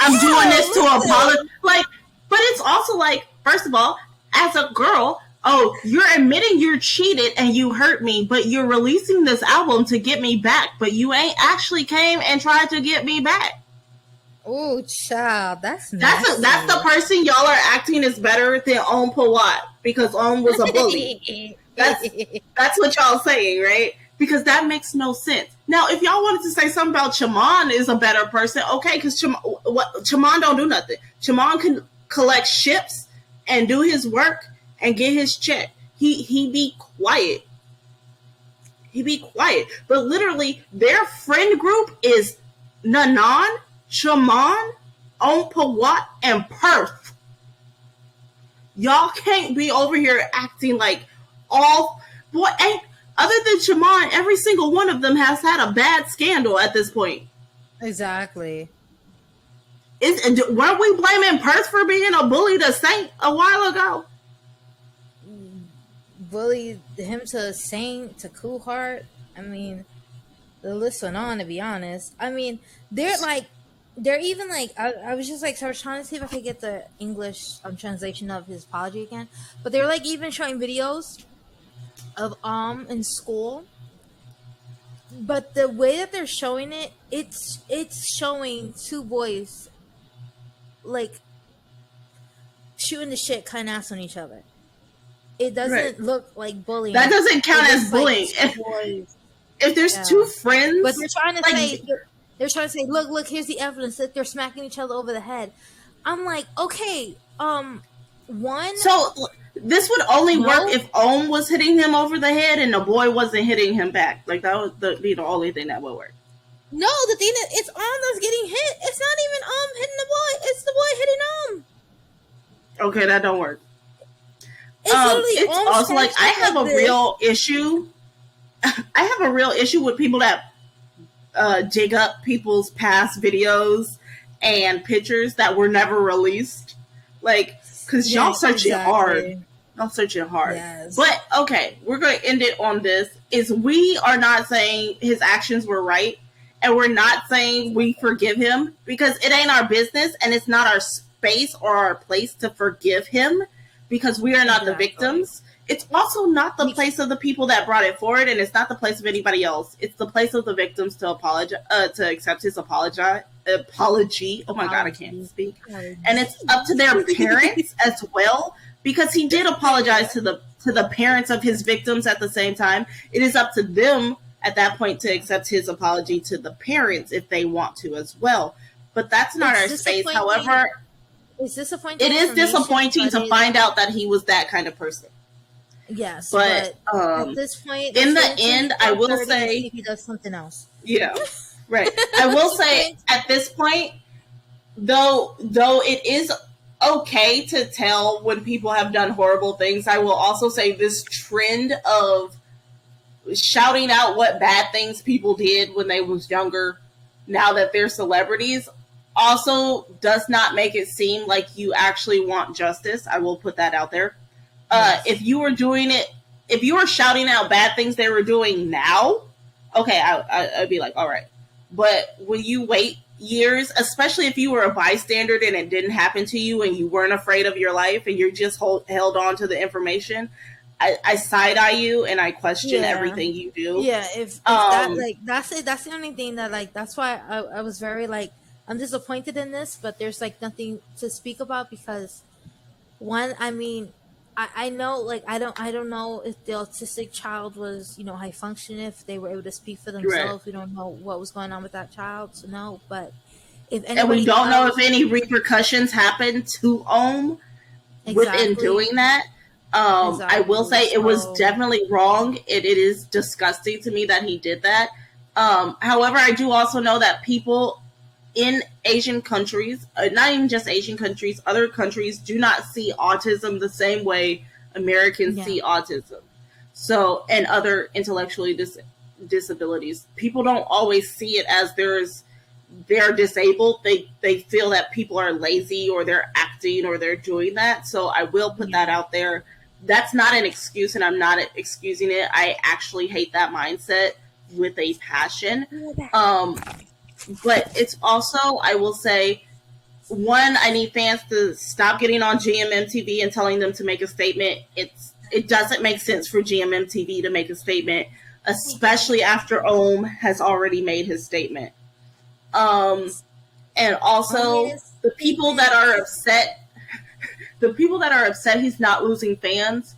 I'm doing this to apologize. Like, but it's also like, first of all, as a girl, oh, you're admitting you cheated and you hurt me, but you're releasing this album to get me back, but you ain't actually came and tried to get me back. Oh, child, that's the person y'all are acting is better than Ohm Pawat because Ohm was a bully. That's what y'all saying, right? Because that makes no sense. Now, if y'all wanted to say something about Chaman is a better person, okay, because Chaman don't do nothing. Chaman can collect ships and do his work and get his check. He be quiet. He be quiet. But literally, their friend group is Nanan, Chaman, Ohm Pawat, and Perth. Y'all can't be over here acting like all... Boy, other than Chaman, every single one of them has had a bad scandal at this point. Exactly. Weren't we blaming Perth for being a bully to Saint a while ago? Bullied him to Saint, to Coolheart. I mean, the list went on, to be honest. I mean, they're even like, I was just like, so I was trying to see if I could get the English translation of his apology again. But they're like even showing videos of in school. But the way that they're showing it, it's showing two boys like shooting the shit kind of ass on each other. It doesn't look like bullying. That doesn't count as bullying. If there's two friends, but they're trying to say, look, here's the evidence that they're smacking each other over the head. I'm like, okay, one. So this would only work if Ohm was hitting him over the head and the boy wasn't hitting him back. Like that would be the only thing that would work. No, the thing that it's Ohm that's getting hit. It's not even Ohm hitting the boy. It's the boy hitting Ohm. Okay, that don't work. It's also like I have a real issue. I have a real issue with people that dig up people's past videos and pictures that were never released. Like, because y'all searching hard. Y'all searching hard. Yes. But, okay, we're going to end it on this. Is we are not saying his actions were right. And we're not saying we forgive him. Because it ain't our business. And it's not our space or our place to forgive him. Because we are not the victims. It's also not the place of the people that brought it forward. And it's not the place of anybody else. It's the place of the victims to apologize, to accept his apology. Oh my God, I can't speak. And it's up to their parents as well, because he did apologize to the parents of his victims at the same time. It is up to them at that point to accept his apology to the parents if they want to as well. But that's not our space. However, it is disappointing to find out that he was that kind of person. Yes, but at this point, in the end, I will say he does something else. Yeah. Right. I will say at this point, though it is okay to tell when people have done horrible things, I will also say this trend of shouting out what bad things people did when they was younger, now that they're celebrities, also does not make it seem like you actually want justice. I will put that out there. Yes. If you were shouting out bad things they were doing now, okay, I'd be like, all right. But when you wait years, especially if you were a bystander and it didn't happen to you and you weren't afraid of your life and you're just held on to the information, I side eye you and I question Yeah. everything you do. Yeah, if that, Um, like, that's it, that's the only thing that, like, that's why I was very, like, I'm disappointed in this, but there's like nothing to speak about because one, I mean, I know, like, I don't know if the autistic child was, high functioning, if they were able to speak for right. themselves. We don't know what was going on with that child, so no. But if And we anybody don't know if else, any repercussions happened to Ohm within exactly, doing that. I will exactly. say it was So definitely wrong. It is disgusting to me that he did that. However, I do also know that people in Asian countries, not even just Asian countries, other countries do not see autism the same way Americans yeah, see autism. So, and other intellectually disabilities, people don't always see it as they're disabled. They feel that people are lazy or they're acting or they're doing that. So I will put yeah, that out there. That's not an excuse, and I'm not excusing it. I actually hate that mindset with a passion. Um, but it's also, I will say, one, I need fans to stop getting on GMMTV and telling them to make a statement. It doesn't make sense for GMMTV to make a statement, especially after Ohm has already made his statement. Um, and only also this the people that statement. are upset, the people that are upset he's not losing fans,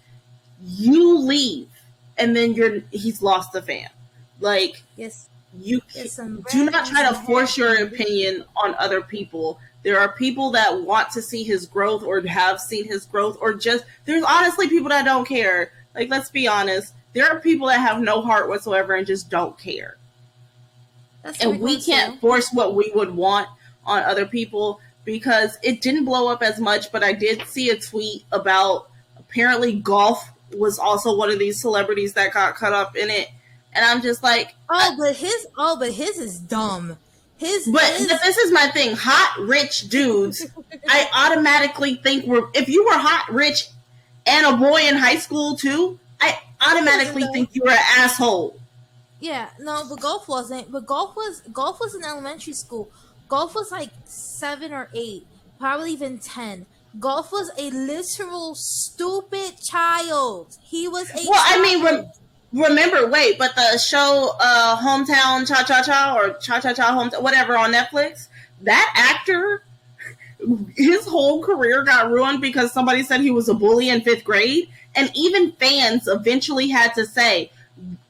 you leave, and then he's lost the fan. Like, Yes, you get some do bread not and try to some hair force your and leave. opinion on other people. There are people that want to see his growth or have seen his growth, or just, there's honestly people that don't care. Like, let's be honest, there are people that have no heart whatsoever and just don't care. That's a And big one we can't too. force what we would want on other people, because it didn't blow up as much. But I did see a tweet about, apparently golf was also one of these celebrities that got caught up in it, and I'm just like, Oh, but his is dumb. His but his this is my thing. Hot rich dudes, I automatically think if you were hot rich and a boy in high school too, I Golf wasn't automatically though. think you were an asshole. Yeah, no, but golf wasn't. But golf was in elementary school. Golf was like 7 or 8, probably even 10. Golf was a literal stupid child. He was a Well, I mean, child. remember, wait, but the show Hometown Cha Cha Cha, or Cha Cha Cha Home, whatever, on Netflix, that actor, his whole career got ruined because somebody said he was a bully in 5th grade. And even fans eventually had to say,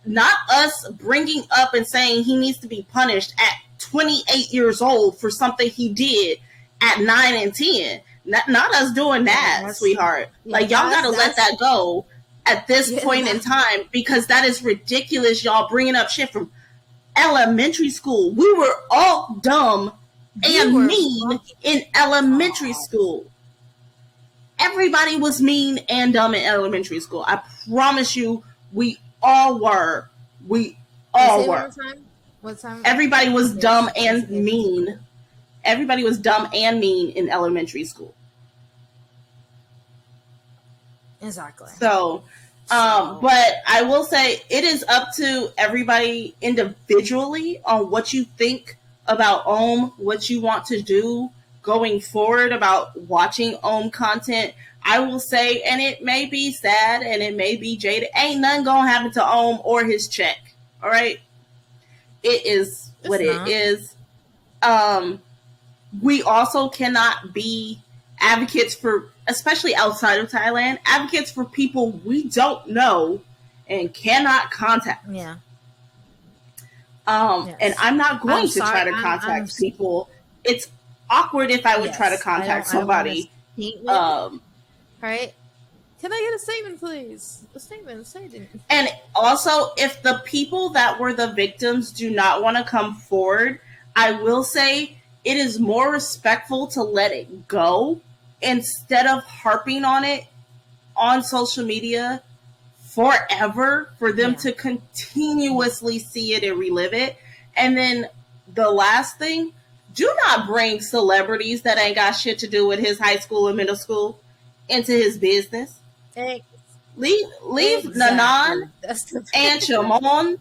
not us bringing up and saying he needs to be punished at 28 years old for something he did at 9 and 10. Not us doing Yeah, that, sweetheart. yeah, Like, y'all gotta let that's that go at this yeah, point in time, because that is ridiculous. Y'all bringing up shit from elementary school. We were all dumb we and were mean fucking in elementary dumb. school. Everybody was mean and dumb in elementary school. I promise you, we all were. We Wait, all say it one were. more time. What time? Everybody was dumb Yes, and yes. mean. Everybody was dumb and mean in elementary school. Exactly. So, So but I will say it is up to everybody individually on what you think about Ohm, what you want to do going forward about watching Ohm content. I will say, and it may be sad and it may be jaded, ain't nothing gonna happen to Ohm or his check. All right, it is what it's it not. is. We also cannot be advocates for, especially outside of Thailand, advocates for people we don't know and cannot contact. Yeah. And Yes. I'm not I'm going to sorry. try to I'm contact people. It's awkward if I would try to yes. I contact don't. I don't want a somebody. statement. Um, Right? Can I get a statement, please? A statement. Statement. and also, if the people that were the victims do not want to come forward, I will say it is more respectful to let it go instead of harping on it on social media forever, for them Yeah. to continuously see it and relive it. And then the last thing, do not bring celebrities that ain't got shit to do with his high school and middle school into his business. Ex- Leave Exactly. Nanan That's the and Shimon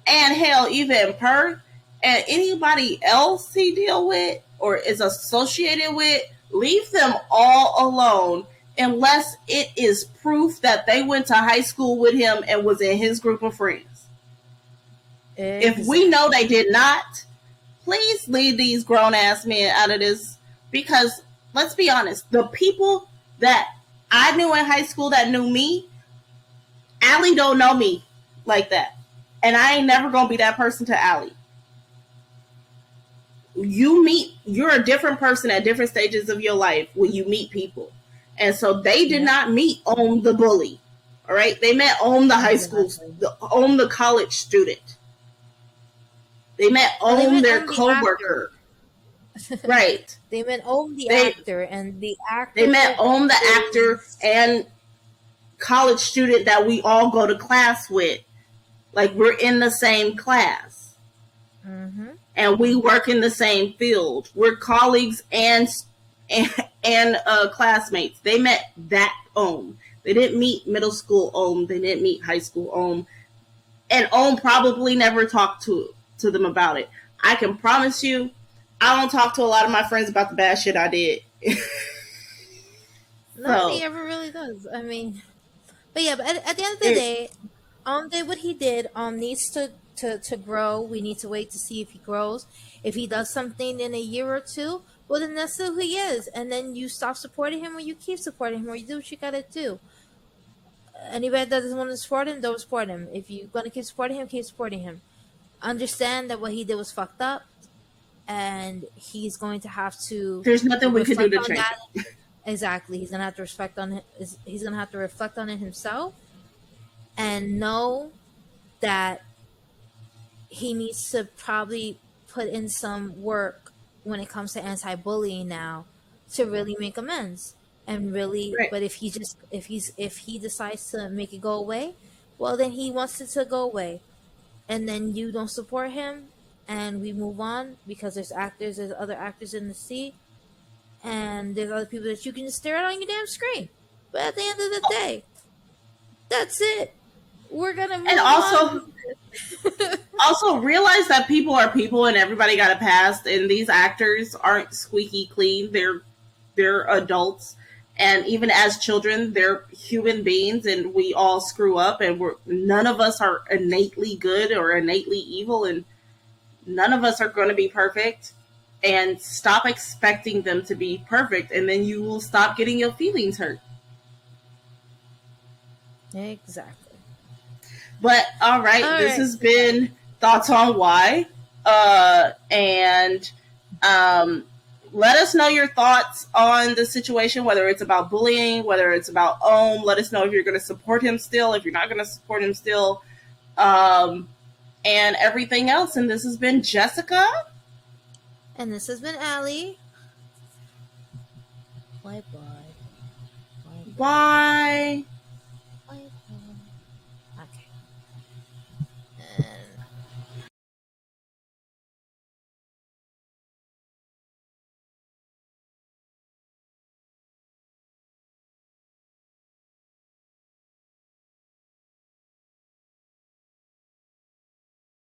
and hell, even Perth. and anybody else he deal with or is associated with, leave them all alone unless it is proof that they went to high school with him and was in his group of friends. If we know they did not, please leave these grown ass men out of this, because let's be honest, the people that I knew in high school that knew me, Allie don't know me like that. And I ain't never gonna be that person to Allie. You're a different person at different stages of your life when you meet people. And so they did not meet Ohm the bully. All right? They met Ohm the high school, Ohm the college student. They met Ohm their coworker. Right. They met Ohm the actor, and the actor. They met Ohm the actor and college student that we all go to class with. Like, we're in the same class. Mm-hmm. And we work in the same field. We're colleagues and classmates. They met that Ohm. They didn't meet middle school Ohm. They didn't meet high school Ohm. And Ohm probably never talked to them about it. I can promise you, I don't talk to a lot of my friends about the bad shit I did. Nobody ever really does. I mean, but yeah, but at the end of the day, did what he did. Needs to grow. We need to wait to see if he grows. If he does something in a year or two, well, then that's who he is. And then you stop supporting him, or you keep supporting him, or you do what you gotta do. Anybody that doesn't want to support him, don't support him. If you're gonna keep supporting him, keep supporting him. Understand that what he did was fucked up, and he's going to have to. There's nothing we can do to change it. Exactly, he's gonna have to reflect on it. He's gonna have to reflect on it himself, and know that he needs to probably put in some work when it comes to anti-bullying now to really make amends. And really, right. But if he decides to make it go away, well, then he wants it to go away, and then you don't support him, and we move on, because there's other actors in the sea, and there's other people that you can just stare at on your damn screen. But at the end of the day, that's it. We're gonna move on. Also realize that people are people, and everybody got a past, and these actors aren't squeaky clean. They're adults. And even as children, they're human beings, and we all screw up, and none of us are innately good or innately evil, and none of us are going to be perfect. And stop expecting them to be perfect, and then you will stop getting your feelings hurt. Exactly. But all right, this has been Thoughts on Why, and let us know your thoughts on the situation, whether it's about bullying, whether it's about Ohm. Let us know if you're going to support him still, if you're not going to support him still, and everything else. And this has been Jessica. And this has been Allie. Bye-bye. Bye.